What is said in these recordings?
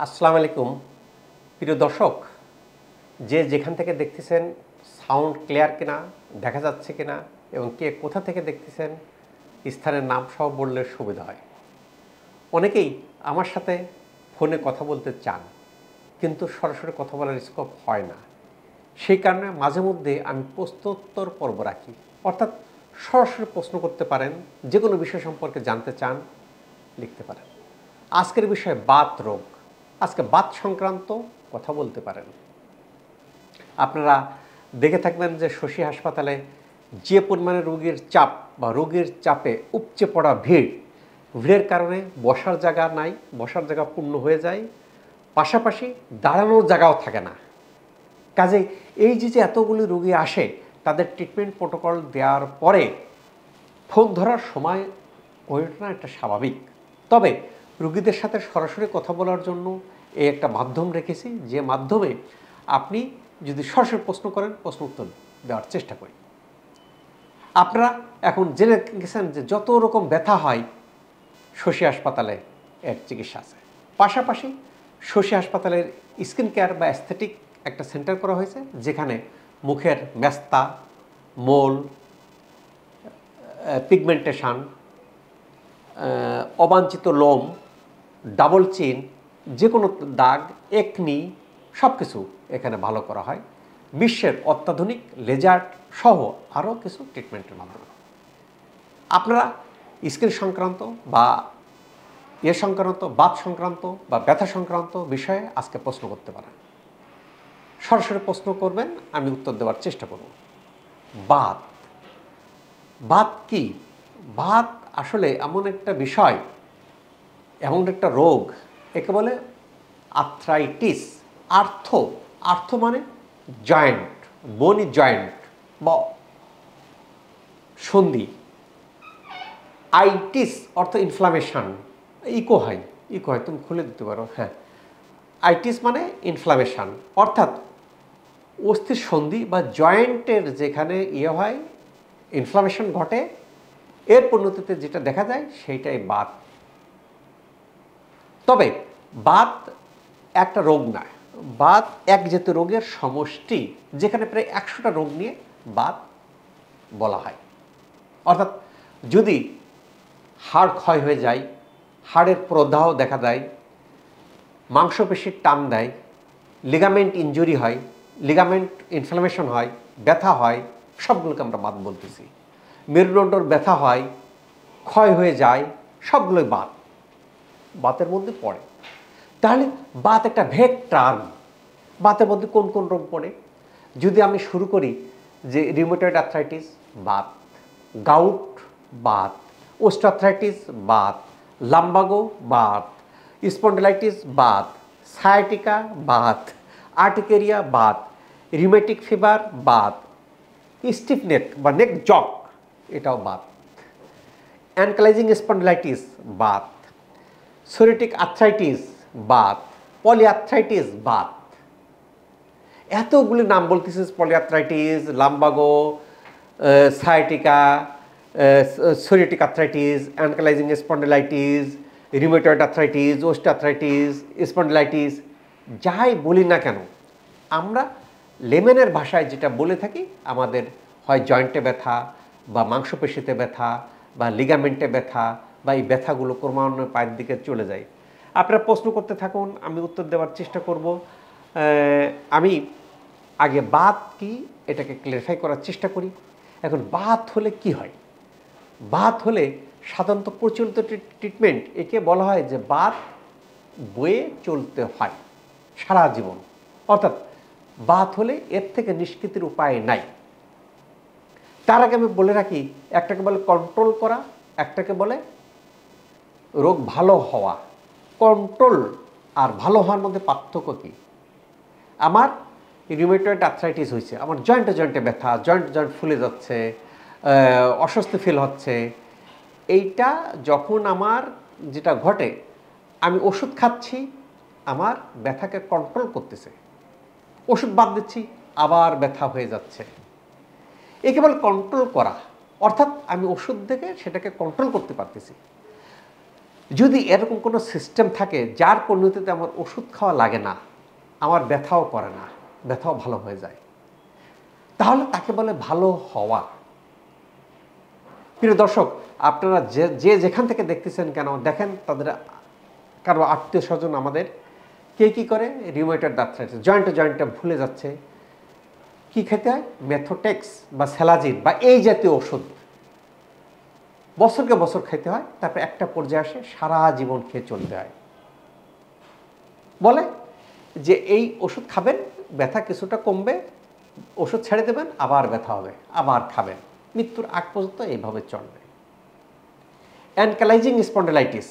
আসসালামু আলাইকুম প্রিয় দর্শক, যে যেখান থেকে দেখতেছেন সাউন্ড ক্লিয়ার কিনা, দেখা যাচ্ছে কিনা এবং কে কোথা থেকে দেখতেছেন স্থানের নাম সহ বললে সুবিধা হয়। অনেকেই আমার সাথে ফোনে কথা বলতে চান, কিন্তু সরাসরি কথা বলার স্কোপ হয় না। সেই কারণে মাঝে মধ্যে আমি প্রশ্নোত্তর পর্ব রাখি, অর্থাৎ সরাসরি প্রশ্ন করতে পারেন, যে কোনো বিষয় সম্পর্কে জানতে চান লিখতে পারেন। আজকের বিষয় বাত রোগ। আজকে বাত সংক্রান্ত কথা বলতে পারেন। আপনারা দেখে থাকবেন যে শশী হাসপাতালে যে পরিমাণে রোগীর চাপ বা রোগীর চাপে উপচে পড়া ভিড়ের কারণে বসার জায়গা নাই, বসার জায়গা পূর্ণ হয়ে যায়, পাশাপাশি দাঁড়ানোর জায়গাও থাকে না। কাজেই এই যে এতগুলি রোগী আসে, তাদের ট্রিটমেন্ট প্রোটোকল দেওয়ার পরে ফোন ধরার সময় হয়ে ওঠে না, এটা স্বাভাবিক। তবে রোগীদের সাথে সরাসরি কথা বলার জন্য এই একটা মাধ্যম রেখেছি, যে মাধ্যমে আপনি যদি সরাসরি প্রশ্ন করেন, প্রশ্ন উত্তর দেওয়ার চেষ্টা করি। আপনারা এখন জেনে গেছেন যে যত রকম ব্যথা হয় শশী হাসপাতালে এর চিকিৎসা আছে। পাশাপাশি শশী হাসপাতালের স্কিন কেয়ার বা অ্যাস্থেটিক একটা সেন্টার করা হয়েছে, যেখানে মুখের মেস্তা, মোল, পিগমেন্টেশন, অবাঞ্ছিত লোম, ডাবল চিন, যে কোনো দাগ, একনি সব কিছু এখানে ভালো করা হয় বিশ্বের অত্যাধুনিক লেজার সহ আরও কিছু ট্রিটমেন্টের মাধ্যমে। আপনারা স্কিন সংক্রান্ত বা সংক্রান্ত, বাত সংক্রান্ত বা ব্যথা সংক্রান্ত বিষয়ে আজকে প্রশ্ন করতে পারেন। সরাসরি প্রশ্ন করবেন, আমি উত্তর দেওয়ার চেষ্টা করব। বাত বাত কি? বাত আসলে এমন একটা বিষয়, এমন একটা রোগ, একে বলে আর্থ্রাইটিস। আর্থ মানে জয়েন্ট, বোনি জয়েন্ট বা সন্ধি। আইটিস অর্থ ইনফ্লামেশন। ইকো হয়, তুমি খুলে দিতে পারো। হ্যাঁ, আইটিস মানে ইনফ্লামেশন, অর্থাৎ অস্থির সন্ধি বা জয়েন্টের যেখানে হয়, ইনফ্লামেশন ঘটে, এর পরিণতিতে যেটা দেখা যায় সেইটাই বাত। তবে বাত একটা রোগ নয়, বাত এক জাতীয় রোগের সমষ্টি, যেখানে প্রায় 100টা রোগ নিয়ে বাত বলা হয়। অর্থাৎ যদি হাড় ক্ষয় হয়ে যায়, হাড়ের প্রদাহ দেখা দেয়, মাংসপেশির টান দেয়, লিগামেন্ট ইনজুরি হয়, লিগামেন্ট ইনফ্লামেশন হয়, ব্যথা হয়, সবগুলোকে আমরা বাত বলতেছি। মেরুদণ্ডর ব্যথা হয়, ক্ষয় হয়ে যায়, সবগুলোই বাত, বাতের মধ্যে পড়ে। তাহলে বাত একটা ভেগ টার্ম। বাতের মধ্যে কোন কোন রোগ পড়ে যদি আমি শুরু করি, যে rheumatoid arthritis Baat, gout Baat, ওস্টিওআর্থ্রাইটিস Baat, lumbago Baat, spondylitis Baat, sciatica Baat, urticaria Baat, rheumatic fever Baat, স্টিফ নেক বা নেক জক এটাও বাত, অ্যানকালাইজিং স্পন্ডিলাইটিস বাত, সোরিয়াটিক আর্থ্রাইটিস বাত, পলিআর্থ্রাইটিস বাত। এতগুলি নাম বলতেছে, polyarthritis, lumbago, sciatica, psoriatic arthritis, ankylosing spondylitis, rheumatoid arthritis, osteoarthritis, spondylitis, যাই বলি না কেন, আমরা লেমেনের ভাষায় যেটা বলে থাকি, আমাদের হয় জয়েন্টে ব্যথা বা মাংসপেশিতে ব্যথা বা লিগামেন্টে ব্যথা, বা এই ব্যথাগুলো ক্রমান্বয়ে পায়ের দিকে চলে যায়। আপনারা প্রশ্ন করতে থাকুন, আমি উত্তর দেওয়ার চেষ্টা করব। আমি আগে বাত কি এটাকে ক্লিয়ারিফাই করার চেষ্টা করি। এখন বাত হলে কি হয়? বাত হলে সাধারণত প্রচলিত ট্রিটমেন্ট, একে বলা হয় যে বাত বয়ে চলতে হয় সারা জীবন। অর্থাৎ বাত হলে এর থেকে নিষ্কৃতির উপায় নাই। তার আগে আমি বলে রাখি, একটাকে বলে কন্ট্রোল করা, একটাকে বলে রোগ ভালো হওয়া। কন্ট্রোল আর ভালো হওয়ার মধ্যে পার্থক্য কী? আমার রিউমেটয়েড আর্থ্রাইটিস হয়েছে, আমার জয়েন্টে জয়েন্টে ব্যথা, জয়েন্ট ফুলে যাচ্ছে, অস্বস্তি ফিল হচ্ছে, এইটা যখন আমার যেটা ঘটে, আমি ওষুধ খাচ্ছি, আমার ব্যথাকে কন্ট্রোল করতেছে, ওষুধ বাদ দিচ্ছি, আবার ব্যথা হয়ে যাচ্ছে। একে বলে কন্ট্রোল করা, অর্থাৎ আমি ওষুধ থেকে সেটাকে কন্ট্রোল করতে পারতেছি। যদি এরকম কোনো সিস্টেম থাকে যার পরিণতিতে আমার ওষুধ খাওয়া লাগে না, আমার ব্যথাও করে না, ব্যথাও ভালো হয়ে যায়, তাহলে তাকে বলে ভালো হওয়া। প্রিয় দর্শক, আপনারা যে যেখান থেকে দেখতেছেন কেন, দেখেন তাদের কারো আত্মীয় স্বজন আমাদের কে কী করে, রিউমেটয়েড আর্থ্রাইটিস, জয়েন্টে ভুলে যাচ্ছে, কি খেতে হয়, মেথোটেক্স বা সেলাজিন বা এই জাতীয় ওষুধ বছরকে বছর খেতে হয়, তারপরে একটা পর্যায়ে আসে সারা জীবন খেয়ে চলতে হয়। বলে যে এই ওষুধ খাবেন, ব্যথা কিছুটা কমবে, ওষুধ ছেড়ে দেবেন, আবার ব্যথা হবে, আবার খাবেন, মৃত্যুর আগ পর্যন্ত এইভাবে চলবে। অ্যানকালাইজিং স্পন্ডিলাইটিস,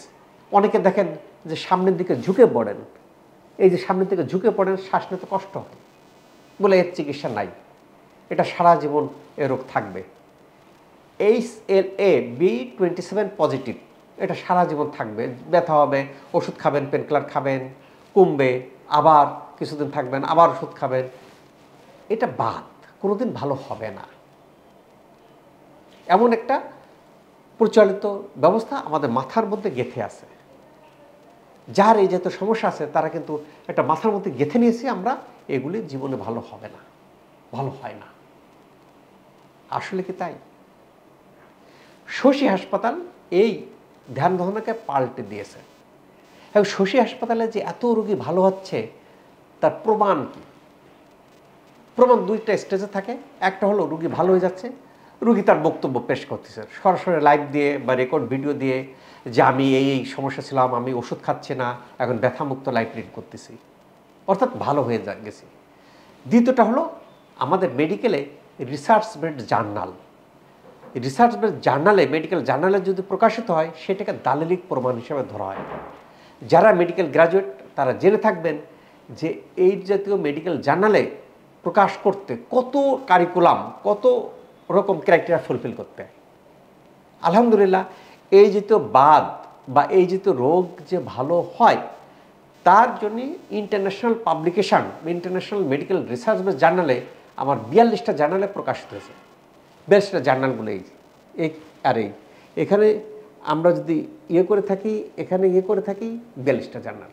অনেকে দেখেন যে সামনের দিকে ঝুঁকে পড়েন, এই যে সামনের দিকে ঝুঁকে পড়েন, শ্বাস নিতে কষ্ট হয়, বলে এর চিকিৎসা নাই, এটা সারা জীবন এ রোগ থাকবে। HLA-B27 পজিটিভ, এটা সারা জীবন থাকবে, ব্যথা হবে, ওষুধ খাবেন, পেনকিলার খাবেন, কমবে, আবার কিছুদিন থাকবেন, আবার ওষুধ খাবেন, এটা বাদ, কোনোদিন ভালো হবে না। এমন একটা প্রচলিত ব্যবস্থা আমাদের মাথার মধ্যে গেঁথে আছে। যার এই জাতীয় সমস্যা আছে তারা কিন্তু একটা মাথার মধ্যে গেঁথে নিয়েছি আমরা, এগুলি জীবনে ভালো হবে না, ভালো হয় না। আসলে কি তাই? শশী হাসপাতাল এই ধ্যান ধারণাকে পাল্টে দিয়েছে, এবং শশী হাসপাতালে যে এত রোগী ভালো হচ্ছে তার প্রমাণ কি? প্রমাণ দুইটা স্টেজে থাকে। একটা হলো রোগী ভালো হয়ে যাচ্ছে, রোগী তার বক্তব্য পেশ করতেছে সরাসরি লাইভ দিয়ে বা রেকর্ড ভিডিও দিয়ে, যে আমি এই সমস্যা ছিলাম, আমি ওষুধ খাচ্ছি না, এখন ব্যথামুক্ত লাইফ লিড করতেছি, অর্থাৎ ভালো হয়ে গেছি। দ্বিতীয়টা হলো আমাদের মেডিকেলে research based journal, research based জার্নালে, মেডিকেল জার্নালে যদি প্রকাশিত হয় সেটাকে দালিলিক প্রমাণ হিসেবে ধরা হয়। যারা মেডিকেল গ্র্যাজুয়েট তারা জেনে থাকবেন যে এই জাতীয় মেডিকেল জার্নালে প্রকাশ করতে কত কারিকুলাম, কত রকম ক্রাইটেরিয়া ফুলফিল করতে হয়। আলহামদুলিল্লাহ, এই জাতীয় বাদ বা এই জাতীয় রোগ যে ভালো হয় তার জন্য international publication, international medical research base জার্নালে আমার 42টা জার্নালে প্রকাশিত হয়েছে। 42টা জার্নালগুলো এই আর এখানে আমরা যদি ইয়ে করে থাকি, এখানে ইয়ে করে থাকি, 42টা জার্নাল,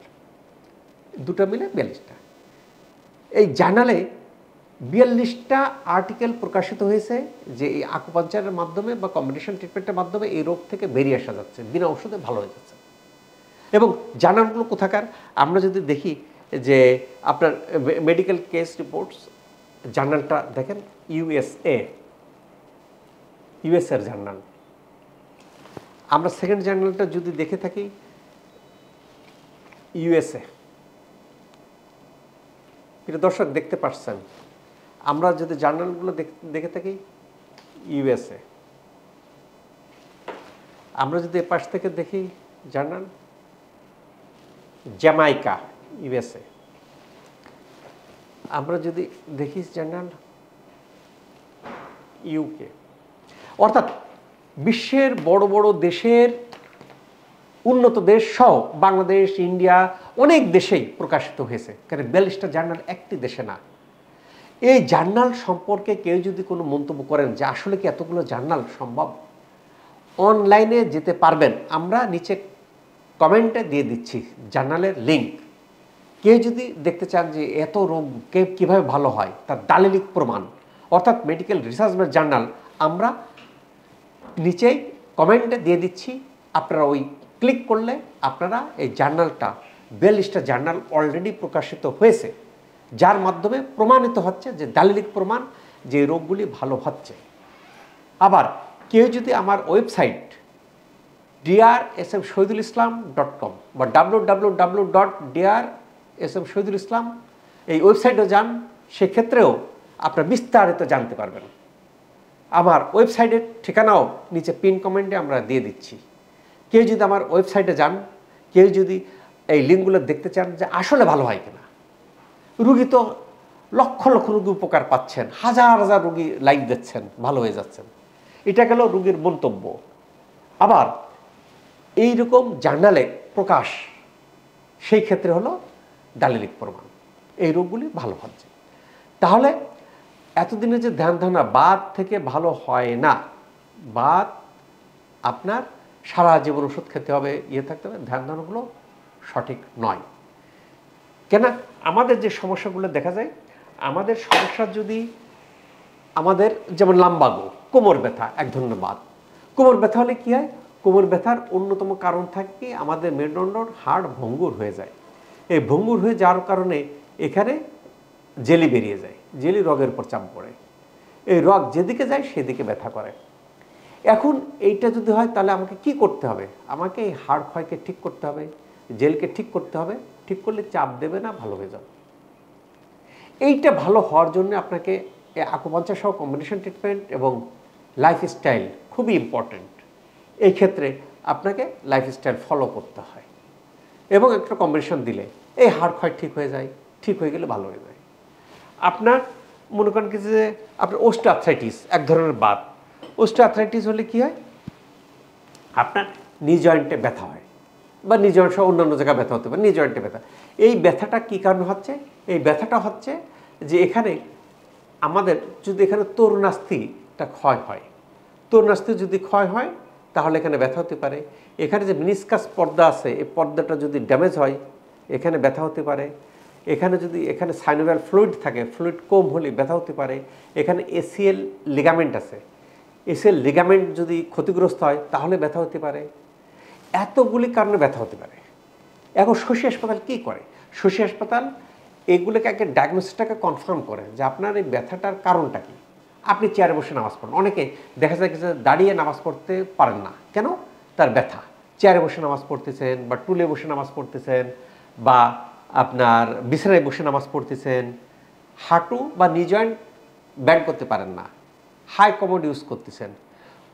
দুটো মিলে 42টা। এই জার্নালে 42টা আর্টিকেল প্রকাশিত হয়েছে যে এই আকুপাঞ্চারের মাধ্যমে বা কম্বিনেশন ট্রিটমেন্টের মাধ্যমে এই রোগ থেকে বেরিয়ে আসা যাচ্ছে, বিনা ওষুধে ভালো হয়ে যাচ্ছে। এবং জার্নালগুলো কোথাকার, আমরা যদি দেখি যে আপনার মেডিকেল কেস রিপোর্টস জার্নালটা দেখেন, ইউএসএর জার্নাল। আমরা সেকেন্ড জার্নালটা যদি দেখে থাকি, ইউএসএ। প্রিয় দর্শক দেখতে পাচ্ছেন, আমরা যদি জার্নালগুলো দেখে থাকি, ইউএসএ। আমরা যদি এ পাশ থেকে দেখি জার্নাল, জ্যামাইকা, ইউএসএ। আমরা যদি দেখি জার্নাল, ইউকে। অর্থাৎ বিশ্বের বড় বড় দেশের, উন্নত দেশ সহ বাংলাদেশ, ইন্ডিয়া, অনেক দেশেই প্রকাশিত হয়েছে। কারণ 42টা জার্নাল একটি দেশে না। এই জার্নাল সম্পর্কে কেউ যদি কোনো মন্তব্য করেন যে আসলে কি এতগুলো জার্নাল সম্ভব, অনলাইনে যেতে পারবেন, আমরা নিচে কমেন্টে দিয়ে দিচ্ছি জার্নালের লিঙ্ক। কেউ যদি দেখতে চান যে এত রোগ কীভাবে ভালো হয় তার দালিলিক প্রমাণ, অর্থাৎ মেডিকেল রিসার্চ বেস জার্নাল, আমরা নিচেই কমেন্টে দিয়ে দিচ্ছি। আপনারা ওই ক্লিক করলে আপনারা এই জার্নালটা, 42টা জার্নাল অলরেডি প্রকাশিত হয়েছে, যার মাধ্যমে প্রমাণিত হচ্ছে যে দালিলিক প্রমাণ যে রোগগুলি ভালো হচ্ছে। আবার কেউ যদি আমার ওয়েবসাইট drsmshohidulislam.com বা www.drsmshohidulislam এই ওয়েবসাইটে যান, সেক্ষেত্রেও আপনারা বিস্তারিত জানতে পারবেন। আমার ওয়েবসাইটের ঠিকানাও নিচে পিন কমেন্টে আমরা দিয়ে দিচ্ছি। কেউ যদি আমার ওয়েবসাইটে যান, কেউ যদি এই লিঙ্কগুলো দেখতে চান যে আসলে ভালো হয় কিনা, রুগী তো লক্ষ লক্ষ রুগী উপকার পাচ্ছেন, হাজার হাজার রুগী লাইক দিচ্ছেন, ভালো হয়ে যাচ্ছেন, এটা গেল রুগীর মন্তব্য। আবার এই রকম জার্নালে প্রকাশ, সেই ক্ষেত্রে হলো দালিলিক প্রমাণ এই রোগগুলি ভালো হচ্ছে। তাহলে এতদিনে যে ধ্যান ধারণা বাত থেকে ভালো হয় না, বাত আপনার সারা জীবন ওষুধ খেতে হবে, থাকতে হবে, ধ্যান ধারণাগুলো সঠিক নয়। কেন আমাদের যে সমস্যাগুলো দেখা যায়, আমাদের সমস্যা যদি আমাদের যেমন লাম্বাগো, কোমর ব্যথা এক ধরনের বাত। কোমর ব্যথা হলে কী হয়? কোমর ব্যথার অন্যতম কারণ থাকে কি, আমাদের মেরুদণ্ডর হাড় ভঙ্গুর হয়ে যায়। এই ভঙ্গুর হয়ে যাওয়ার কারণে এখানে জেলি বেরিয়ে যায়, জেলি রগের উপর চাপ পড়ে, এই রগ যেদিকে যায় সেদিকে ব্যথা করে। এখন এইটা যদি হয় তাহলে আমাকে কি করতে হবে? আমাকে এই হাড় ক্ষয়কে ঠিক করতে হবে, জেলকে ঠিক করতে হবে। ঠিক করলে চাপ দেবে না, ভালো হয়ে যাবে। এইটা ভালো হওয়ার জন্য আপনাকে আকুপাঞ্চার সহ কম্বিনেশন ট্রিটমেন্ট এবং লাইফস্টাইল খুবই ইম্পর্ট্যান্ট। এই ক্ষেত্রে আপনাকে লাইফস্টাইল ফলো করতে হয় এবং একটা কম্বিনেশন দিলে এই হাড় ক্ষয় ঠিক হয়ে যায়, ঠিক হয়ে গেলে ভালো হয়ে যায়। আপনার মনে করেন কি যে আপনার অস্টিওআর্থ্রাইটিস এক ধরনের বাত। অস্টিওআর্থ্রাইটিস হলে কি হয়? আপনার নি জয়েন্টে ব্যথা হয়, বা নি জয়েন্ট সহ অন্যান্য জায়গায় ব্যথা হতে পারে, নি জয়েন্টে ব্যথা। এই ব্যথাটা কী কারণে হচ্ছে? এই ব্যথাটা হচ্ছে যে এখানে আমাদের যদি এখানে তরুণাস্থিটা ক্ষয় হয়, তরুণাস্থি যদি ক্ষয় হয় তাহলে এখানে ব্যথা হতে পারে। এখানে যে মিনিসকাস পর্দা আছে, এই পর্দাটা যদি ড্যামেজ হয় এখানে ব্যথা হতে পারে। এখানে সাইনোভিয়াল ফ্লুইড থাকে, ফ্লুইড কম হলে ব্যথা হতে পারে। এখানে এসিএল লিগামেন্ট আছে, এসিএল লিগামেন্ট যদি ক্ষতিগ্রস্ত হয় তাহলে ব্যথা হতে পারে। এতগুলি কারণে ব্যথা হতে পারে। এখন শশী হাসপাতাল কী করে? শশী হাসপাতাল এগুলোকে একটা ডায়াগনোসিসটাকে কনফার্ম করে যে আপনার এই ব্যথাটার কারণটা কী। আপনি চেয়ারে বসে নামাজ পড়েন, অনেকে দেখা যায় যে দাঁড়িয়ে নামাজ পড়তে পারেন না, কেন? তার ব্যথা। চেয়ারে বসে নামাজ পড়তেছেন বা টুলে বসে নামাজ পড়তেছেন বা আপনার বিছানায় বসে নামাজ পড়তেছেন, হাঁটু বা নি জয়েন্ট ব্যান্ড করতে পারেন না, হাই কমোড ইউজ করতেছেন।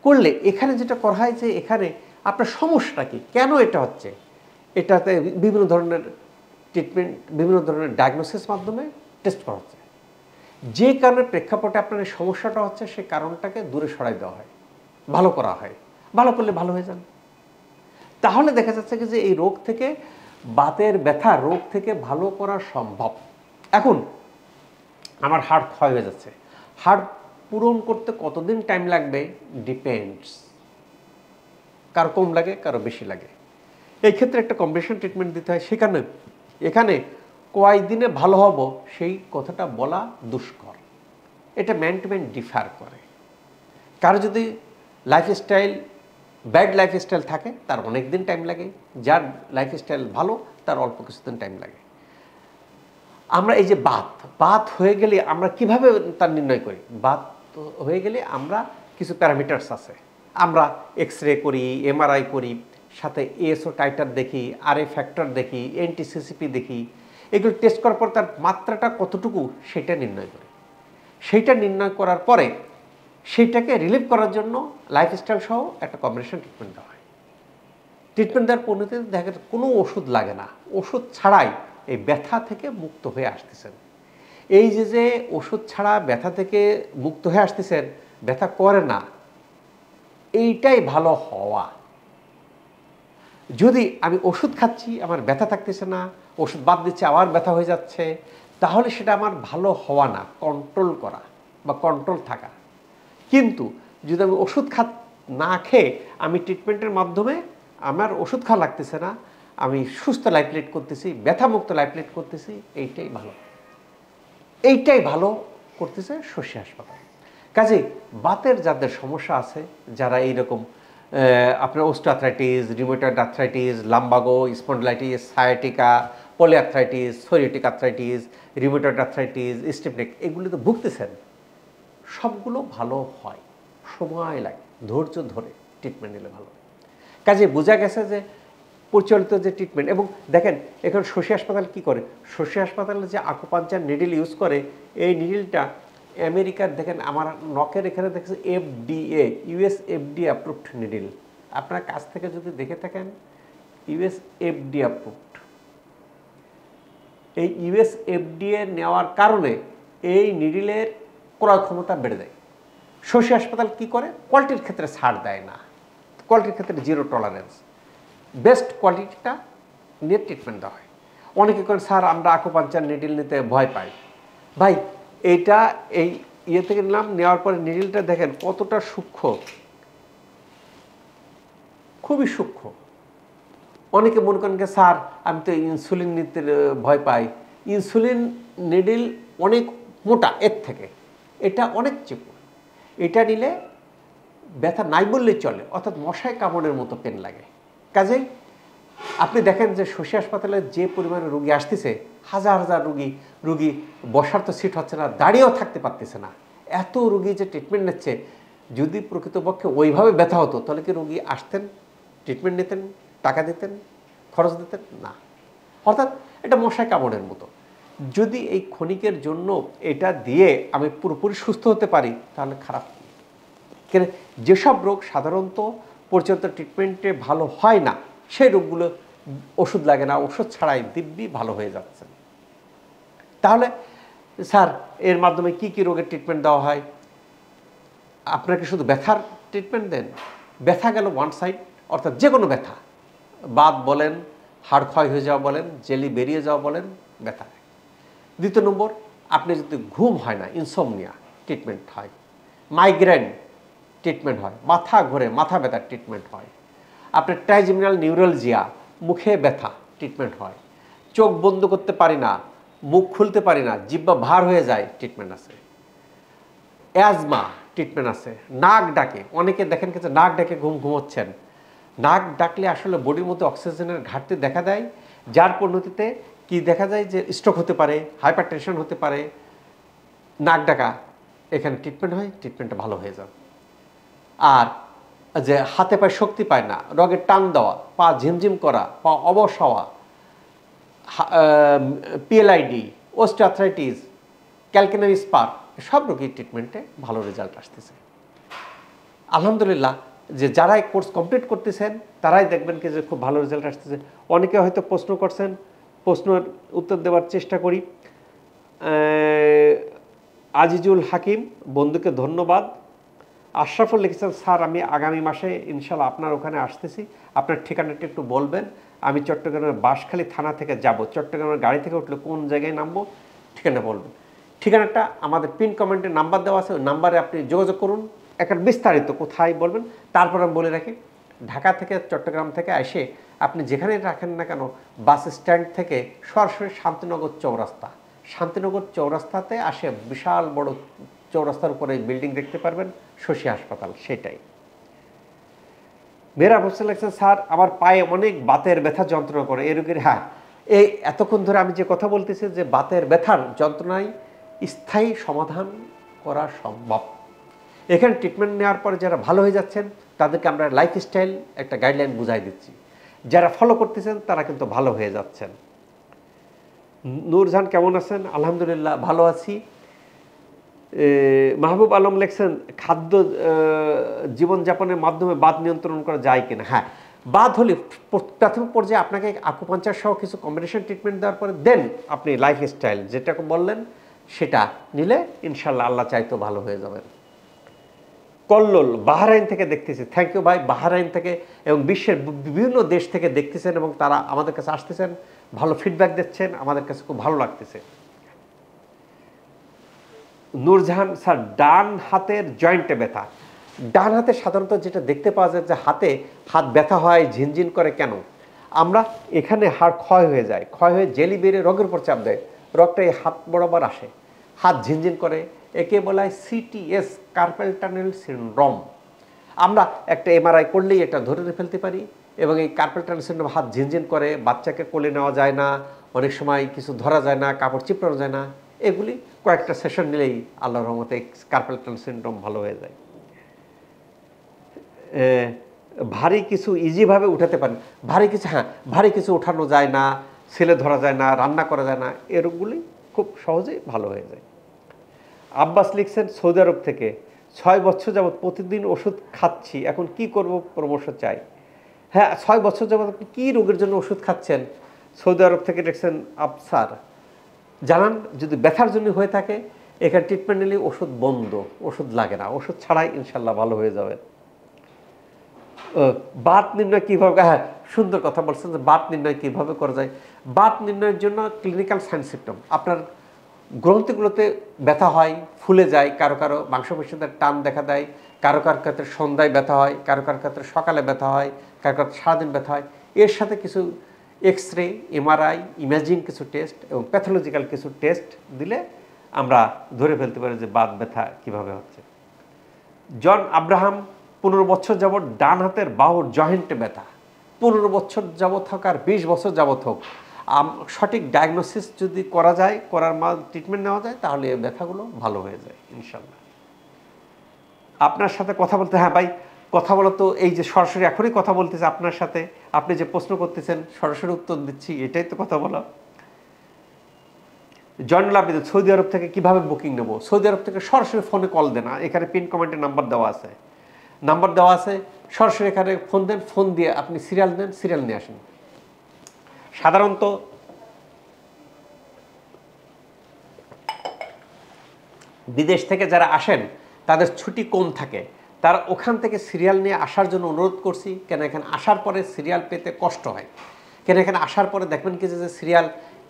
করলে এখানে যেটা করা হয় যে এখানে আপনার সমস্যাটা কী, কেন এটা হচ্ছে, এটাতে বিভিন্ন ধরনের ট্রিটমেন্ট, বিভিন্ন ধরনের ডায়াগনোসিস মাধ্যমে টেস্ট করা হচ্ছে। যে কারণে প্রেক্ষাপটে আপনার এই সমস্যাটা হচ্ছে সেই কারণটাকে দূরে সরাই দেওয়া হয়, ভালো করা হয়। ভালো করলে ভালো হয়ে যান। তাহলে দেখা যাচ্ছে কি যে এই রোগ থেকে, বাতের ব্যথা রোগ থেকে ভালো করা সম্ভব। এখন আমার হাড় ক্ষয় হয়ে যাচ্ছে, হাড় পূরণ করতে কতদিন টাইম লাগবে ডিপেন্ডস। কারো কম লাগে, কারো বেশি লাগে। এই ক্ষেত্রে একটা কম্বিনেশন ট্রিটমেন্ট দিতে হয়। সেখানে এখানে কয়দিনে ভালো হব সেই কথাটা বলা দুষ্কর। এটা ম্যান টু ম্যান ডিফার করে। কারো যদি লাইফস্টাইল ব্যাড লাইফস্টাইল থাকে তার অনেক দিন টাইম লাগে, যার লাইফস্টাইল ভালো তার অল্প কিছুদিন টাইম লাগে। আমরা এই যে বাত হয়ে গেলে আমরা কিভাবে তার নির্ণয় করি? বাত হয়ে গেলে আমরা কিছু প্যারামিটার্স আছে, আমরা এক্স রে করি, এমআরআই করি, সাথে এএসও টাইটার দেখি, আরএ ফ্যাক্টর দেখি, এনটিসিসিপি দেখি। এগুলো টেস্ট করার পর তার মাত্রাটা কতটুকু সেটা নির্ণয় করি। সেইটা নির্ণয় করার পরে সেইটাকে রিলিভ করার জন্য লাইফস্টাইল সহ একটা কম্বিনেশন ট্রিটমেন্ট দেওয়া হয়। ট্রিটমেন্ট দেওয়ার পরিণতিতে দেখা যায় কোনো ওষুধ লাগে না, ওষুধ ছাড়াই এই ব্যথা থেকে মুক্ত হয়ে আসতেছেন। এই যে ওষুধ ছাড়া ব্যথা থেকে মুক্ত হয়ে আসতেছেন, ব্যথা করে না, এইটাই ভালো হওয়া। যদি আমি ওষুধ খাচ্ছি, আমার ব্যথা থাকতেছে না, ওষুধ বাদ দিচ্ছে আবার ব্যথা হয়ে যাচ্ছে, তাহলে সেটা আমার ভালো হওয়া না, কন্ট্রোল করা বা কন্ট্রোল থাকা। কিন্তু যদি আমি ওষুধ না খেয়ে আমি ট্রিটমেন্টের মাধ্যমে আমার ওষুধ খাওয়া লাগতেছে না, আমি সুস্থ লাইফ লিড করতেছি, ব্যথামুক্ত লাইফ লিড করতেছি, এইটাই ভালো। এইটাই ভালো করতেছে শশী হাসপাতাল। কাজে বাতের যাদের সমস্যা আছে, যারা এইরকম আপনার osteoarthritis, rheumatoid arthritis, lumbago, spondylitis, sciatica, polyarthritis, psoriatic arthritis, rheumatoid arthritis, stiff neck, এগুলিতে ভুগতেছেন, সবগুলো ভালো হয়। সময় লাগে, ধৈর্য ধরে ট্রিটমেন্ট নিলে ভালো। কাজে বোঝা গেছে যে প্রচলিত যে ট্রিটমেন্ট, এবং দেখেন এখন শশী হাসপাতাল কী করে, শশী হাসপাতালে যে আকুপাঞ্চার নিডল ইউজ করে, এই নিডলটা আমেরিকার, দেখেন আমার নখের এখানে দেখছে FDA, US FDA approved needle. আপনার কাছ থেকে যদি দেখে থাকেন, US FDA অ্যাপ্রুভড। এই US FDA নেওয়ার কারণে এই নিডলের ক্রয় ক্ষমতা বেড়ে যায়। শশী হাসপাতাল কী করে, কোয়ালিটির ক্ষেত্রে ছাড় দেয় না, কোয়ালিটির ক্ষেত্রে জিরো টলারেন্স, বেস্ট কোয়ালিটিটা নিয়ে ট্রিটমেন্ট দেওয়া হয়। অনেকে করেন স্যার আমরা আকুপাঞ্চার নিডল নিতে ভয় পাই। ভাই এইটা এই থেকে নিলাম, নেওয়ার পরে নিডলটা দেখেন কতটা সূক্ষ্ম, খুব খুবই সূক্ষ্ম। অনেকে মনে করেন যে স্যার আমি তো ইনসুলিন নিতে ভয় পাই, ইনসুলিন নিডল অনেক মোটা এর থেকে, এটা অনেক চিকন, এটা নিলে ব্যথা নাই বললেই চলে, অর্থাৎ মশায় কামড়ের মতো পেন লাগে। কাজেই আপনি দেখেন যে শশী হাসপাতালে যে পরিমাণে রুগী আসতেছে, হাজার হাজার রুগী বসার তো সিট হচ্ছে না, দাঁড়িয়েও থাকতে পারতেছে না, এত রুগী যে ট্রিটমেন্ট নিচ্ছে। যদি প্রকৃতপক্ষে ওইভাবে ব্যথা হতো তাহলে কি রুগী আসতেন, ট্রিটমেন্ট নিতেন, টাকা দিতেন, খরচ দিতেন না। অর্থাৎ এটা মশায় কামড়ের মতো। যদি এই ক্ষণিকের জন্য এটা দিয়ে আমি পুরোপুরি সুস্থ হতে পারি তাহলে খারাপ। কেন, যেসব রোগ সাধারণত পর্যন্ত ট্রিটমেন্টে ভালো হয় না সেই রোগগুলো ওষুধ লাগে না, ওষুধ ছাড়াই দিব্যি ভালো হয়ে যাচ্ছে। তাহলে স্যার এর মাধ্যমে কি কি রোগের ট্রিটমেন্ট দেওয়া হয়? আপনাকে শুধু ব্যথার ট্রিটমেন্ট দেন? ব্যথা গেল ওয়ান সাইড, অর্থাৎ যে কোনো ব্যথা, বাত বলেন, হাড় ক্ষয় হয়ে যাওয়া বলেন, জেলি বেরিয়ে যাওয়া বলেন, ব্যথা। দ্বিতীয় নম্বর, আপনি যদি ঘুম হয় না, ইনসোমনিয়া ট্রিটমেন্ট হয়। মাইগ্রেন ট্রিটমেন্ট হয়। মাথা ঘোরে, মাথা ব্যথার ট্রিটমেন্ট হয়। আপনার ট্রাইজেমিনাল নিউরালজিয়া, মুখে ব্যথা ট্রিটমেন্ট হয়। চোখ বন্ধ করতে পারি না, মুখ খুলতে পারি না, জিহ্বা ভার হয়ে যায়, ট্রিটমেন্ট আছে। অ্যাজমা ট্রিটমেন্ট আছে। নাক ডাকে, অনেকে দেখেন যে নাক ডাকে ঘুমোচ্ছেন। নাক ডাকলে আসলে বডির মধ্যে অক্সিজেনের ঘাটতি দেখা দেয়, যার পরিণতিতে কি দেখা যায় যে স্ট্রোক হতে পারে, হাইপার টেনশন হতে পারে। নাক ডাকা, এখানে ট্রিটমেন্ট হয়, ট্রিটমেন্টটা ভালো হয়ে যায়। আর যে হাতে পায়ে শক্তি পায় না, রগের টান দেওয়া, পা ঝিমঝিম করা, পা অবশ হওয়া, পিএলআইডি, অস্টিওআর্থ্রাইটিস, ক্যালকেনারি স্পার, সব রোগীর ট্রিটমেন্টে ভালো রেজাল্ট আসতেছে আলহামদুলিল্লাহ। যে যারাই কোর্স কমপ্লিট করতেছেন তারাই দেখবেন কি যে খুব ভালো রেজাল্ট আসতেছে। অনেকে হয়তো প্রশ্ন করছেন, প্রশ্নের উত্তর দেওয়ার চেষ্টা করি। আজিজুল হাকিম বন্ধুকে ধন্যবাদ। আশরাফুল লিখেছেন, স্যার আমি আগামী মাসে ইনশাল্লাহ আপনার ওখানে আসতেছি, আপনার ঠিকানাটা একটু বলবেন। আমি চট্টগ্রামের বাঁশখালী থানা থেকে যাব, চট্টগ্রামের গাড়ি থেকে উঠলে কোন জায়গায় নামবো ঠিকানা বলবেন। ঠিকানাটা আমাদের পিন কমেন্টে নাম্বার দেওয়া আছে, ওই নাম্বারে আপনি যোগাযোগ করুন। একটা বিস্তারিত কোথায় বলবেন, তারপর আমি বলে রাখি ঢাকা থেকে চট্টগ্রাম থেকে এসে আপনি যেখানে রাখেন না কেন, বাস স্ট্যান্ড থেকে সরাসরি শান্তিনগর চৌরাস্তা, শান্তিনগর চৌরাস্তাতে আসে বিশাল বড় চৌরাস্তার উপরে বিল্ডিং দেখতে পারবেন, শশী হাসপাতাল, সেটাই। মেয়েরা বসে লাগছেন, স্যার আমার পায়ে অনেক বাতের ব্যথা যন্ত্রণা করে, এই রোগীর, হ্যাঁ এই এতক্ষণ ধরে আমি যে কথা বলতেছি যে বাতের ব্যথার যন্ত্রণায় স্থায়ী সমাধান করা সম্ভব। এখানে ট্রিটমেন্ট নেওয়ার পরে যারা ভালো হয়ে যাচ্ছেন তাদেরকে আমরা লাইফস্টাইল একটা গাইডলাইন বুঝাই দিচ্ছি, যারা ফলো করতেছেন তারা কিন্তু ভালো হয়ে যাচ্ছেন। নূরজাহান কেমন আছেন? আলহামদুলিল্লাহ ভালো আছি। মাহবুব আলম লেখছেন, খাদ্য জীবনযাপনের মাধ্যমে বাত নিয়ন্ত্রণ করা যায় কিনা? হ্যাঁ, বাত হলে প্রাথমিক পর্যায়ে আপনাকে আকুপাঞ্চার সহ কিছু কম্বিনেশন ট্রিটমেন্ট দেওয়ার পরে দেন আপনি লাইফস্টাইল যেটা বললেন সেটা নিলে ইনশাল্লাহ আল্লাহ চাইতো ভালো হয়ে যাবেন। কল্লোল বাহরাইন থেকে দেখতেছি, থ্যাংক ইউ ভাই, বাহরাইন থেকে এবং বিশ্বের বিভিন্ন দেশ থেকে দেখতেছেন এবং তারা আমাদের কাছে আসতেছেন, ভালো ফিডব্যাক দিচ্ছেন, আমাদের কাছে খুব ভালো লাগতেছে। নূরজাহান, স্যার ডান হাতের জয়েন্টে ব্যথা, ডান হাতে সাধারণত যেটা দেখতে পাওয়া যায় যে হাত ব্যথা হয়, ঝিনঝিন করে, কেন? আমরা এখানে হাড় ক্ষয় হয়ে যায়, ক্ষয় হয়ে জেলি বেরিয়ে রগের উপর চাপ দেয়, রগটা এই হাত বরাবর আসে, হাত ঝিনঝিন করে, একে বলা হয় সিটিএস, কার্পেল টানেল সিনড্রোম। আমরা একটা এমআরআই করলেই এটা ধরে ফেলতে পারি এবং এই কার্পেল টানেল সিনড্রোম, হাত ঝিনঝিন করে, বাচ্চাকে কোলে নেওয়া যায় না, অনেক সময় কিছু ধরা যায় না, কাপড় চিপড়ানো যায় না, এগুলি কয়েকটা সেশন নিলেই আল্লাহর রহমতে কার্পেল টানেল সিনড্রোম ভালো হয়ে যায়। ভারী কিছু ইজিভাবে উঠাতে পারেন, ভারী কিছু, হ্যাঁ ভারী কিছু উঠানো যায় না, ছেলে ধরা যায় না, রান্না করা যায় না, এরকমগুলি খুব সহজেই ভালো হয়ে যায়। আব্বাস লিখছেন সৌদি আরব থেকে, 6 বছর যাবৎ প্রতিদিন ওষুধ খাচ্ছি, এখন কি করব, পরামর্শ চাই। হ্যাঁ, 6 বছর যাবৎ আপনি কী রোগের জন্য ওষুধ খাচ্ছেন? সৌদি আরব থেকে লিখছেন আফসার, জানান যদি ব্যথার জন্য হয়ে থাকে এখানে ট্রিটমেন্ট নিলে ওষুধ বন্ধ, ওষুধ লাগে না, ওষুধ ছাড়াই ইনশাল্লাহ ভালো হয়ে যাবে। বাত নির্ণয় কীভাবে, হ্যাঁ সুন্দর কথা বলছেন যে বাত নির্ণয় কীভাবে করা যায়। বাত নির্ণয়ের জন্য ক্লিনিক্যাল সাইন সিমটম, আপনার গ্রন্থিগুলোতে ব্যথা হয়, ফুলে যায়, কারো কারো মাংসপেশিতে টান দেখা দেয়, কারো কার ক্ষেত্রে সন্ধ্যায় ব্যথা হয়, কারো কার ক্ষেত্রে সকালে ব্যথা হয়, কারো কার সারাদিন ব্যথা হয়। এর সাথে কিছু এক্স রে, এমআরআই, ইমেজিং কিছু টেস্ট এবং প্যাথোলজিক্যাল কিছু টেস্ট দিলে আমরা ধরে ফেলতে পারি যে বাত ব্যথা কীভাবে হচ্ছে। জন আব্রাহাম 15 বছর যাবৎ ডান হাতের বাহুর জয়েন্টে ব্যথা, 15 বছর যাবৎ হোক আর 20 বছর যাবৎ হোক, সঠিক ডায়াগনোসিস যদি করা যায়, করার ট্রিটমেন্ট নেওয়া যায়, তাহলে এই ব্যথাগুলো ভালো হয়ে যায় ইনশাল্লাহ। আপনার সাথে কথা বলতে, হ্যাঁ ভাই কথা বলা তো এই যে সরাসরি এখনই কথা বলতেছে আপনার সাথে, আপনি যে প্রশ্ন করতেছেন সরাসরি উত্তর দিচ্ছি, এটাই তো কথা বলা। জয়নুল আবেদিন, সৌদি আরব থেকে কিভাবে বুকিং নেব? সৌদি আরব থেকে সরাসরি ফোনে কল দেন, এখানে পিন কমেন্টে নাম্বার দেওয়া আছে, সরাসরি এখানে ফোন দেন, ফোন দিয়ে আপনি সিরিয়াল দেন, সিরিয়াল নিয়ে আসেন। সাধারণত বিদেশ থেকে যারা আসেন তাদের ছুটি কম থাকে, তারা ওখান থেকে সিরিয়াল নিয়ে আসার জন্য অনুরোধ করছি, কেন এখানে আসার পরে সিরিয়াল পেতে কষ্ট হয়। কেন এখানে আসার পরে দেখবেন কি যে সিরিয়াল,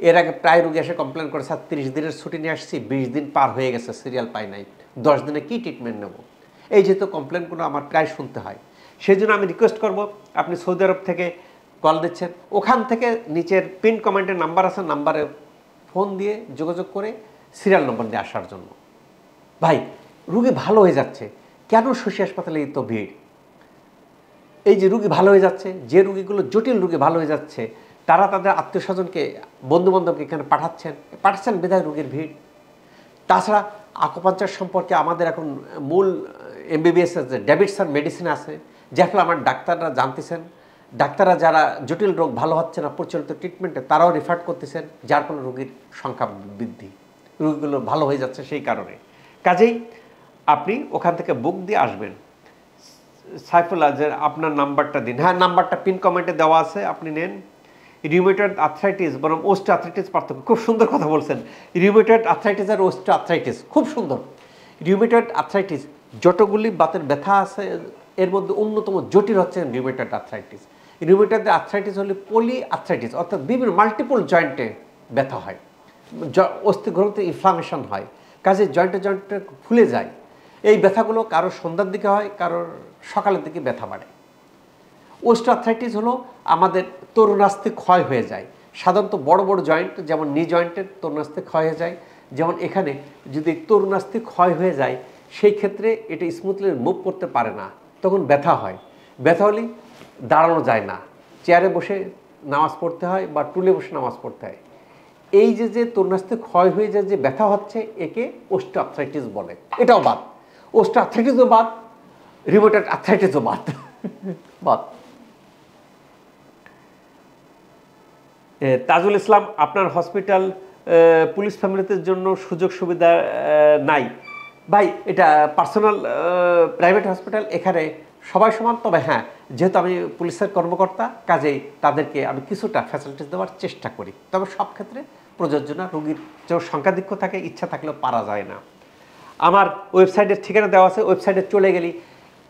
এর আগে প্রায় রোগী এসে কমপ্লেন করে, স্যার 30 দিনের ছুটি নিয়ে আসছি, 20 দিন পার হয়ে গেছে, সিরিয়াল পাই নাই, 10 দিনে কি ট্রিটমেন্ট নেব? এই যেহেতু কমপ্লেনগুলো আমার প্রায় শুনতে হয়, সেই জন্য আমি রিকোয়েস্ট করব, আপনি সৌদি আরব থেকে কল দিচ্ছেন, ওখান থেকে নিচের পিন কমেন্টের নাম্বার আছে, নাম্বারে ফোন দিয়ে যোগাযোগ করে সিরিয়াল নম্বর দিয়ে আসার জন্য। ভাই রুগী ভালো হয়ে যাচ্ছে, কেন শশী হাসপাতালে এত ভিড়? এই যে রুগী ভালো হয়ে যাচ্ছে, যে রুগীগুলো জটিল রুগী ভালো হয়ে যাচ্ছে, তারা তাদের আত্মীয় স্বজনকে, বন্ধুবান্ধবকে এখানে পাঠাচ্ছেন বিধায় রুগীর ভিড়। তাছাড়া আকুপাঞ্চার সম্পর্কে আমাদের এখন মূল এমবিবিএস যে ডেভিডসন মেডিসিন আছে, যার ফলে আমার ডাক্তাররা জানতেছেন, ডাক্তাররা যারা জটিল রোগ ভালো হচ্ছে না প্রচলিত ট্রিটমেন্টে, তারাও রেফার করতেছেন, যার ফলে রুগীর সংখ্যা বৃদ্ধি, রুগীগুলো ভালো হয়ে যাচ্ছে সেই কারণে। কাজেই আপনি ওখান থেকে বুক দিয়ে আসবেন। সাইফুল্লাহ, যে আপনার নাম্বারটা দিন। হ্যাঁ, নাম্বারটা পিন কমেন্টে দেওয়া আছে, আপনি নেন। রিউমেটয়েড আর্থ্রাইটিস বরং ওস্টো আর্থ্রাইটিস পার্থক্য, খুব সুন্দর কথা বলছেন। রিউমেটয়েড আর্থ্রাইটিস আর ওস্টো আর্থ্রাইটিস খুব সুন্দর। রিউমেটয়েড আর্থ্রাইটিস যতগুলি বাতের ব্যথা আছে এর মধ্যে অন্যতম জটিল হচ্ছে রিউমেটয়েড আর্থ্রাইটিস। রিউমেটয়েড আর্থ্রাইটিস হলে পলি আর্থ্রাইটিস, অর্থাৎ বিভিন্ন মাল্টিপল জয়েন্টে ব্যথা হয়, অস্থিগ্রন্থিতে ইনফ্লামেশন হয়, কাজে জয়েন্টে ফুলে যায়। এই ব্যথাগুলো কারো সন্ধ্যার দিকে হয়, কারোর সকালের দিকে ব্যথা বাড়ে। ওস্টো আর্থ্রাইটিস হলো আমাদের তরুণাস্থি ক্ষয় হয়ে যায়, সাধারণত বড় বড় জয়েন্ট যেমন নি জয়েন্টের তরুণাস্থি ক্ষয় হয়ে যায়, যেমন এখানে যদি তরুণাস্থি ক্ষয় হয়ে যায় সেই ক্ষেত্রে এটা স্মুথলি মুভ করতে পারে না, তখন ব্যথা হয়। ব্যথা হলে দাঁড়ানো যায় না, চেয়ারে বসে নামাজ পড়তে হয় বা টুলে বসে নামাজ পড়তে হয়। এই যে তরুণাস্থি ক্ষয় হয়ে যায়, যে ব্যথা হচ্ছে, একে ওস্টো আর্থ্রাইটিস বলে। এটাও বাদ, ওস্টো আর্থ্রাইটিসও বাদ, রিউমেটয়েড আর্থ্রাইটিসও বাদ। তাজুল ইসলাম, আপনার হসপিটাল পুলিশ ফ্যামিলিদের জন্য সুযোগ সুবিধা নাই। ভাই এটা পার্সোনাল প্রাইভেট হসপিটাল, এখানে সবাই সমান। তবে হ্যাঁ, যেহেতু আমি পুলিশের কর্মকর্তা, কাজেই তাদেরকে আমি কিছুটা ফ্যাসিলিটিস দেওয়ার চেষ্টা করি, তবে সব ক্ষেত্রে প্রযোজ্য না। রোগীর যে সংখ্যাধিক্য থাকে, ইচ্ছা থাকলেও পারা যায় না। আমার ওয়েবসাইটের ঠিকানা দেওয়া আছে, ওয়েবসাইটে চলে গেলি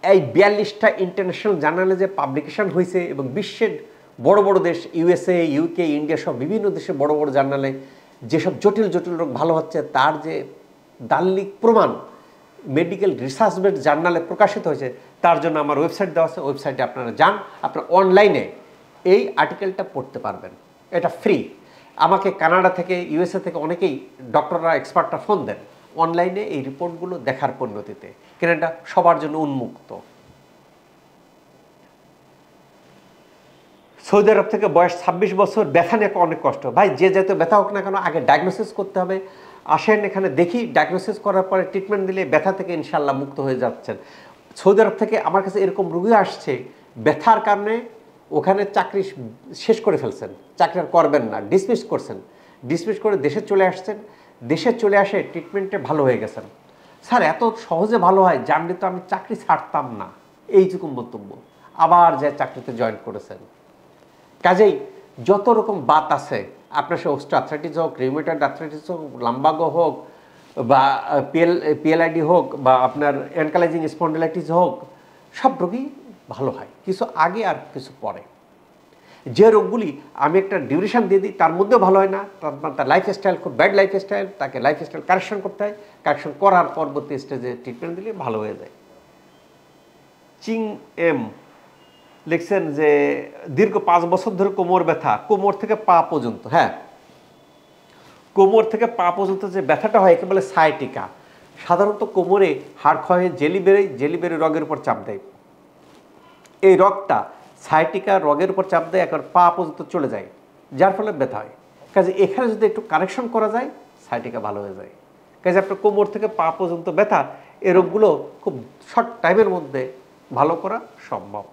এই 42টা ইন্টারন্যাশনাল জার্নালে যে পাবলিকেশন হয়েছে এবং বিশ্বের বড় বড় দেশ, ইউএসএ, ইউকে, ইন্ডিয়া সব বিভিন্ন দেশে বড় বড় জার্নালে যেসব জটিল জটিল রোগ ভালো হচ্ছে তার যে দাল্লিক প্রমাণ মেডিকেল রিসার্চ বেড জার্নালে প্রকাশিত হয়েছে, তার জন্য আমার ওয়েবসাইট দেওয়া আছে। ওয়েবসাইটে আপনারা যান, আপনারা অনলাইনে এই আর্টিকেলটা পড়তে পারবেন, এটা ফ্রি। আমাকে কানাডা থেকে, ইউএসএ থেকে অনেকেই ডক্টররা, এক্সপার্টরা ফোন দেন অনলাইনে এই রিপোর্টগুলো দেখার পরিণতিতে, কেন এটা সবার জন্য উন্মুক্ত। সৌদি আরব থেকে বয়স 26 বছর, ব্যথা নিয়ে অনেক কষ্ট। ভাই যে যেহেতু ব্যথা হোক না কেন, আগে ডায়াগনোসিস করতে হবে। আসেন এখানে দেখি, ডায়াগনোসিস করার পরে ট্রিটমেন্ট দিলে ব্যথা থেকে ইনশাল্লাহ মুক্ত হয়ে যাচ্ছেন। সৌদি আরব থেকে আমার কাছে এরকম রোগী আসছে, ব্যথার কারণে ওখানে চাকরি শেষ করে ফেলছেন, চাকরি আর করবেন না, ডিসমিস করছেন, ডিসমিস করে দেশে চলে আসছেন, দেশে চলে আসে ট্রিটমেন্টে ভালো হয়ে গেছেন। স্যার এত সহজে ভালো হয়, জানলে তো আমি চাকরি ছাড়তাম না, এইটুকু মন্তব্য। আবার যে চাকরিতে জয়েন করেছেন। কাজেই যত রকম বাত আছে, আপনার সে ওস্টো আর্থ্রাইটিস হোক, রিউমেটয়েড আর্থ্রাইটিস হোক, লাম্বাগো হোক, বা পিএলআইডি হোক, বা আপনার অ্যানকালাইজিং স্পন্ডিলাইটিস হোক, সব রোগই ভালো হয়, কিছু আগে আর কিছু পরে। যে রোগগুলি আমি একটা ডিউরেশন দিয়ে দিই তার মধ্যেও ভালো হয় না, তার লাইফস্টাইল খুব ব্যাড লাইফস্টাইল, তাকে লাইফস্টাইল কারেকশন করতে হয়, কারেকশন করার পরবর্তী স্টেজে ট্রিটমেন্ট দিলে ভালো হয়ে যায়। চিং এম লিখছেন যে দীর্ঘ 5 বছর ধরে কোমর ব্যথা, কোমর থেকে পা পর্যন্ত। হ্যাঁ, কোমর থেকে পা পর্যন্ত যে ব্যথাটা হয় একে বলে সায়াটিকা। সাধারণত কোমরে হাড় ক্ষয় হয়ে জেলি বেড়ে রগের উপর চাপ দেয়। এই রগটা সায়াটিকা রগের উপর চাপ দেয়, একবার পা পর্যন্ত চলে যায়, যার ফলে ব্যথা হয়। কাজে এখানে যদি একটু কারেকশন করা যায় সায়াটিকা ভালো হয়ে যায়। কাজে আপনার কোমর থেকে পা পর্যন্ত ব্যথা, এই রোগগুলো খুব শর্ট টাইমের মধ্যে ভালো করা সম্ভব।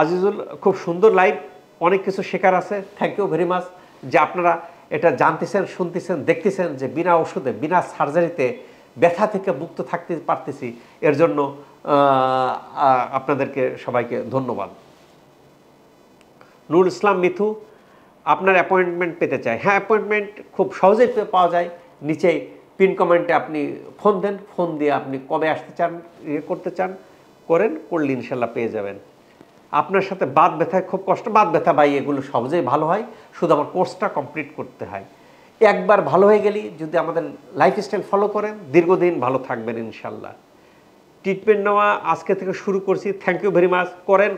আজিজুল, খুব সুন্দর লাইভ, অনেক কিছু শেখার আছে। থ্যাংক ইউ ভেরি মাচ যে আপনারা এটা জানতেছেন, শুনতেছেন, দেখতেছেন যে বিনা ওষুধে বিনা সার্জারিতে ব্যথা থেকে মুক্ত থাকতে পারতেছি। এর জন্য আপনাদেরকে সবাইকে ধন্যবাদ। নুরুল ইসলাম মিথু, আপনার অ্যাপয়েন্টমেন্ট পেতে চাই। হ্যাঁ, অ্যাপয়েন্টমেন্ট খুব সহজেই পাওয়া যায়। নিচেই পিন কমেন্টে আপনি ফোন দেন, ফোন দিয়ে আপনি কবে আসতে চান, করতে চান করলে ইনশাল্লাহ পেয়ে যাবেন। আপনার সাথে বাত ব্যথায় খুব কষ্ট, বাত ব্যথা ভাই এগুলো সহজেই ভালো হয়, শুধু আমার কোর্সটা কমপ্লিট করতে হয়। একবার ভালো হয়ে গেলে যদি আমাদের লাইফস্টাইল ফলো করেন দীর্ঘদিন ভালো থাকবেন ইনশাল্লাহ। ট্রিটমেন্ট নেওয়া আজকে থেকে শুরু করছি। Thank you very much.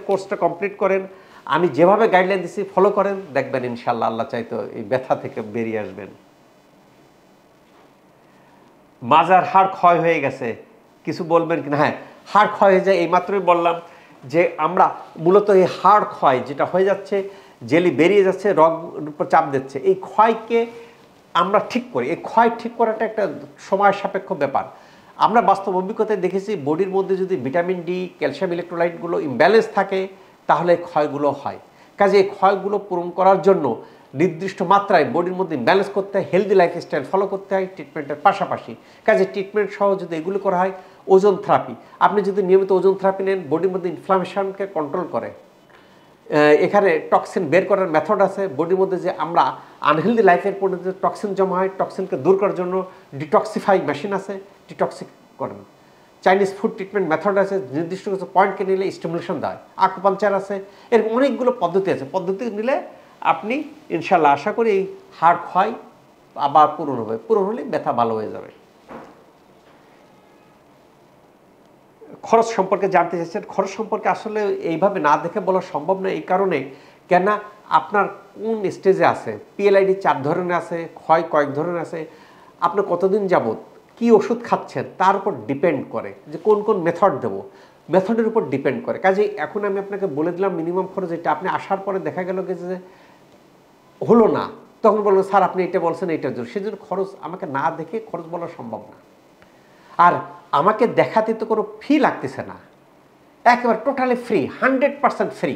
কোর্সটা কমপ্লিট করেন, আমি যেভাবে গাইডলাইন দিচ্ছি ফলো করেন, দেখবেন ইনশাল্লাহ আল্লাহ চাইতো এই ব্যথা থেকে বেরিয়ে আসবেন। মাজার হাড় ক্ষয় হয়ে গেছে, কিছু বলবেন কিনা? হ্যাঁ, হাড় ক্ষয় হয়ে যায়, এইমাত্রই বললাম যে আমরা মূলত এই হাড় ক্ষয় যেটা হয়ে যাচ্ছে, জেলি বেরিয়ে যাচ্ছে, রগ উপর চাপ দিচ্ছে, এই ক্ষয়কে আমরা ঠিক করি। এই ক্ষয় ঠিক করাটা একটা সময় সাপেক্ষ ব্যাপার। আমরা বাস্তব অভিজ্ঞতায় দেখেছি বডির মধ্যে যদি ভিটামিন ডি, ক্যালসিয়াম, ইলেকট্রোলাইটগুলো ইমব্যালেন্স থাকে তাহলে ক্ষয়গুলো হয়। কাজে এই ক্ষয়গুলো পূরণ করার জন্য নির্দিষ্ট মাত্রায় বডির মধ্যে ব্যালেন্স করতে হয়, হেলদি লাইফস্টাইল ফলো করতে হয় ট্রিটমেন্টের পাশাপাশি। কাজে ট্রিটমেন্ট সহ যদি এগুলো করা হয়, ওজন থেরাপি, আপনি যদি নিয়মিত ওজন থেরাপি নেন বডির মধ্যে ইনফ্লামেশনকে কন্ট্রোল করে। এখানে টক্সিন বের করার মেথড আছে। বডির মধ্যে যে আমরা আনহেলদি লাইফের পরে যে টক্সিন জমা হয়, টক্সিনকে দূর করার জন্য ডিটক্সিফাই মেশিন আছে, ডিটক্সিক করেন। চাইনিজ ফুড ট্রিটমেন্ট মেথড আছে, নির্দিষ্ট কিছু পয়েন্টকে নিলে স্টিমুলেশন দেয়। আকুপাঞ্চার আছে, এরকম অনেকগুলো পদ্ধতি আছে। পদ্ধতি নিলে আপনি ইনশাল্লাহ আশা করি এই হাড় ক্ষয় আবার পূরণ হবে, পূরণ হলে ব্যথা ভালো হয়ে যাবে। খরচ সম্পর্কে জানতে চাইছেন। খরচ সম্পর্কে আসলে এইভাবে না দেখে বলা সম্ভব নয়, এই কারণে কেন আপনার কোন স্টেজে আছে। পিএলআইডি 4 ধরনের আছে, ক্ষয় কয়েক ধরনের আছে, আপনার কতদিন যাবত কি ওষুধ খাচ্ছেন তার উপর ডিপেন্ড করে যে কোন কোন মেথড দেবো, মেথডের উপর ডিপেন্ড করে। কাজেই এখন আমি আপনাকে বলে দিলাম মিনিমাম খরচ এটা। আপনি আসার পরে দেখা গেল যে হলো না, তখন বলবেন স্যার আপনি এটা বলছেন এইটার জন্য, সেজন্য খরচ আমাকে না দেখে খরচ বলা সম্ভব না। আর আমাকে দেখাতে তো কোনো ফি লাগতেছে না, একেবারে টোটালি ফ্রি, 100% ফ্রি।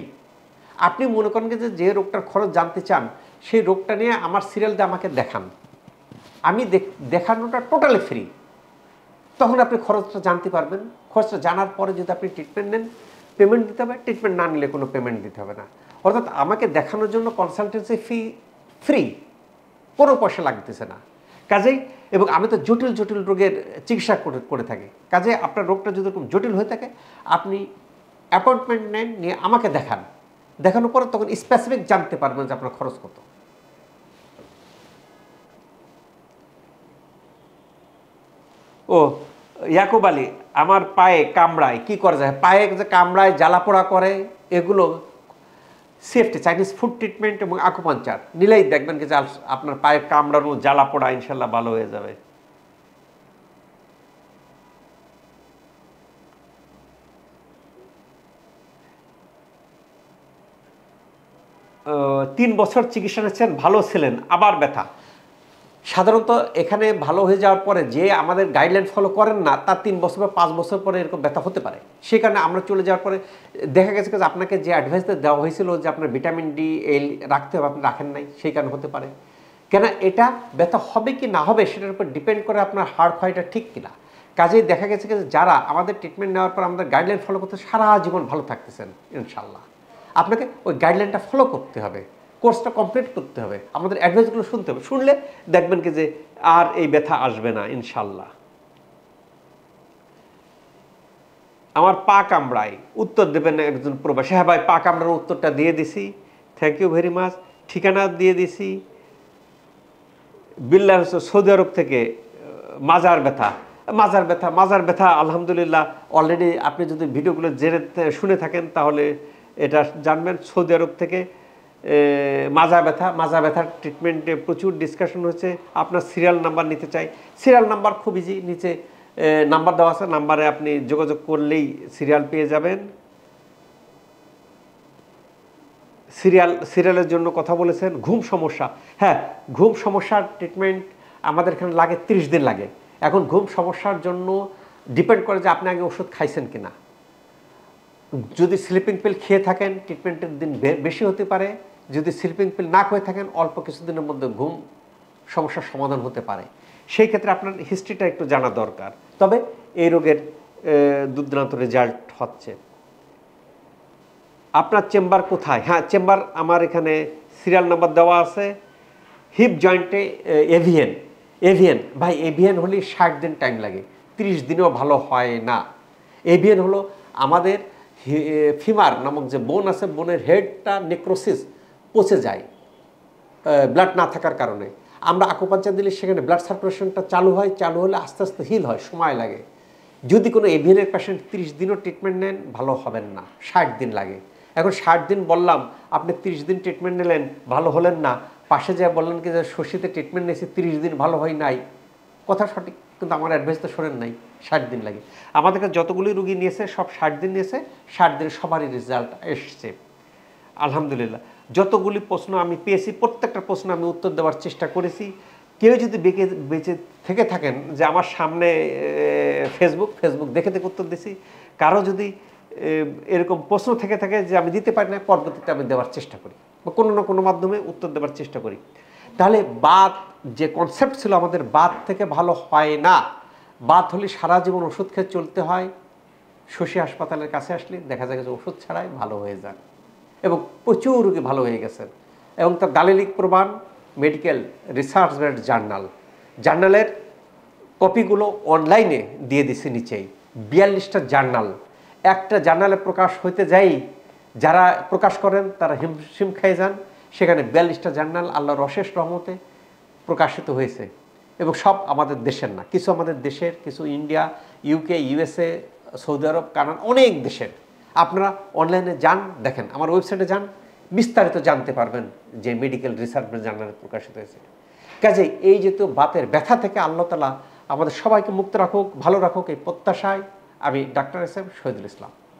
আপনি মনে করেন যে রোগটার খরচ জানতে চান, সেই রোগটা নিয়ে আমার সিরিয়াল দিয়ে আমাকে দেখান, আমি দেখানোটা টোটালি ফ্রি। তখন আপনি খরচটা জানতে পারবেন। খরচটা জানার পরে যদি আপনি ট্রিটমেন্ট নেন পেমেন্ট দিতে হবে, ট্রিটমেন্ট না নিলে কোনো পেমেন্ট দিতে হবে না। অর্থাৎ আমাকে দেখানোর জন্য কনসালটেন্সি ফি ফ্রি, কোনো পয়সা লাগতেছে না। কাজেই এবং আমি তো জটিল জটিল রোগের চিকিৎসা করে থাকি। কাজে আপনার রোগটা যদি এরকম জটিল হয়ে থাকে আপনি অ্যাপয়েন্টমেন্ট নেন, নিয়ে আমাকে দেখান, দেখানোর পরে তখন স্পেসিফিক জানতে পারবেন যে আপনার খরচ কত। ও ইয়াকুব আলী, আমার পায়ে কামড়ায়, কি করা যায়? পায়ে যে কামড়ায়, জ্বালা পোড়া করে, এগুলো সেফটি চাইনিজ ফুড ট্রিটমেন্ট এবং আকুপাঞ্চার নিলেই দেখবেন যে আপনার পায়ে কামড়ানো, জ্বালা পোড়া ইনশাল্লাহ ভালো হয়ে যাবে। 3 বছর চিকিৎসা নিচ্ছেন, ভালো ছিলেন, আবার ব্যথা। সাধারণত এখানে ভালো হয়ে যাওয়ার পরে যে আমাদের গাইডলাইন ফলো করেন না, তার 3 বছর বা 5 বছর পরে এরকম ব্যথা হতে পারে। সেই কারণে আমরা চলে যাওয়ার পরে দেখা গেছে যে আপনাকে যে অ্যাডভাইস দেওয়া হয়েছিল যে আপনার ভিটামিন ডি এল রাখতে হবে, আপনি রাখেন নাই, সেই কারণে হতে পারে। কেন এটা ব্যথা হবে কি না হবে সেটার উপর ডিপেন্ড করে আপনার হাড় ক্ষয়টা ঠিক কিনা। কাজেই দেখা গেছে যে যারা আমাদের ট্রিটমেন্ট নেওয়ার পর আমাদের গাইডলাইন ফলো করতে সারা জীবন ভালো থাকতেছেন ইনশাল্লাহ। আপনাকে ওই গাইডলাইনটা ফলো করতে হবে, কোর্সটা কমপ্লিট করতে হবে, আমাদের অ্যাডভাইসগুলো শুনতে হবে। শুনলে দেখবেন কি যে আর এই ব্যথা আসবে না ইনশাল্লাহ। আমার পা কামড়ায়, উত্তর দেবেন একজন প্রবাসী। হ্যাঁ ভাই, পা কামড়ার উত্তরটা দিয়ে দিছি, থ্যাংক ইউ ভেরি মাচ। ঠিকানা দিয়ে দিছি। বিল্লাহ সৌদি আরব থেকে মাজার ব্যথা, মাজার ব্যথা আলহামদুলিল্লাহ অলরেডি আপনি যদি ভিডিওগুলো জেনে শুনে থাকেন তাহলে এটা জানবেন। সৌদি আরব থেকে মাজা ব্যথার ট্রিটমেন্টে প্রচুর ডিসকাশন হয়েছে। আপনার সিরিয়াল নাম্বার নিতে চাই, সিরিয়াল নাম্বার খুব ইজি, নিচে নাম্বার দেওয়া আছে, নাম্বারে আপনি যোগাযোগ করলেই সিরিয়াল পেয়ে যাবেন। সিরিয়ালের জন্য কথা বলেছেন। ঘুম সমস্যা, হ্যাঁ ঘুম সমস্যার ট্রিটমেন্ট আমাদের এখানে লাগে 30 দিন লাগে। এখন ঘুম সমস্যার জন্য ডিপেন্ড করে যে আপনি আগে ওষুধ খাইছেন কিনা। যদি স্লিপিং পিল খেয়ে থাকেন ট্রিটমেন্টের দিন বেশি হতে পারে, যদি স্লিপিং পিল না খেয়ে থাকেন অল্প কিছুদিনের মধ্যে ঘুম সমস্যার সমাধান হতে পারে। সেই ক্ষেত্রে আপনার হিস্ট্রিটা একটু জানা দরকার। তবে এই রোগের দুর্দান্ত রেজাল্ট হচ্ছে। আপনার চেম্বার কোথায়? হ্যাঁ চেম্বার আমার এখানে সিরিয়াল নাম্বার দেওয়া আছে। হিপ জয়েন্টে এভিএন ভাই, এভিএন হলে 60 দিন টাইম লাগে, 30 দিনেও ভালো হয় না। এভিএন হলো আমাদের ফিমার নামক যে বোন আছে, বোনের হেডটা নেক্রোসিস, পচে যায় ব্লাড না থাকার কারণে। আমরা আকুপাঞ্চার দিলে সেখানে ব্লাড সার্কুলেশনটা চালু হয়, চালু হলে আস্তে আস্তে হিল হয়, সময় লাগে। যদি কোনো এভিএনের পেশেন্ট 30 দিনও ট্রিটমেন্ট নেন ভালো হবেন না, 60 দিন লাগে। এখন 60 দিন বললাম, আপনি 30 দিন ট্রিটমেন্ট নিলেন ভালো হলেন না, পাশে যা বললেন কি যে শশীতে ট্রিটমেন্ট নিয়েছি 30 দিন ভালো হয় নাই, কথা সঠিক কিন্তু আমার অ্যাডভাইস তো শোনেন নাই। 60 দিন লাগে। আমাদের কাছে যতগুলি রুগী নিয়েছে সব 60 দিন নিয়েছে, 60 দিনে সবারই রেজাল্ট এসছে আলহামদুলিল্লাহ। যতগুলি প্রশ্ন আমি পেয়েছি প্রত্যেকটা প্রশ্ন আমি উত্তর দেওয়ার চেষ্টা করেছি। কেউ যদি বেঁচে থেকে থাকেন, যে আমার সামনে ফেসবুক দেখে উত্তর দিছি, কারো যদি এরকম প্রশ্ন থেকে থাকে যে আমি দিতে পারি না, পরবর্তীতে আমি দেওয়ার চেষ্টা করি বা কোনো না কোনো মাধ্যমে উত্তর দেওয়ার চেষ্টা করি। তাহলে বাত যে কনসেপ্ট ছিল আমাদের, বাত থেকে ভালো হয় না, বাত হলে সারা জীবন ওষুধ খেয়ে চলতে হয়। শশী হাসপাতালের কাছে আসলে দেখা যায় যে ওষুধ ছাড়াই ভালো হয়ে যান এবং প্রচুর রোগী ভালো হয়ে গেছেন। এবং তার দালিলিক প্রমাণ মেডিকেল রিসার্চ জার্নালের কপিগুলো অনলাইনে দিয়ে দিছে নিচেই। 42টা জার্নাল, একটা জার্নালে প্রকাশ হইতে যাই যারা প্রকাশ করেন তারা হিমশিম খেয়ে যান। সেখানে 42টা জার্নাল আল্লাহর অশেষ রহমতে প্রকাশিত হয়েছে এবং সব আমাদের দেশের না, কিছু আমাদের দেশের, কিছু ইন্ডিয়া, ইউকে, ইউএসএ, সৌদি আরব, কানাডা, অনেক দেশের। আপনারা অনলাইনে যান, দেখেন, আমার ওয়েবসাইটে যান, বিস্তারিত জানতে পারবেন যে মেডিকেল রিসার্চ জার্নালে প্রকাশিত হয়েছে। কাজেই এই যেহেতু বাতের ব্যথা থেকে আল্লাহ তাআলা আমাদের সবাইকে মুক্ত রাখুক, ভালো রাখুক, এই প্রত্যাশায় আমি doctor S M Shahidul Islam.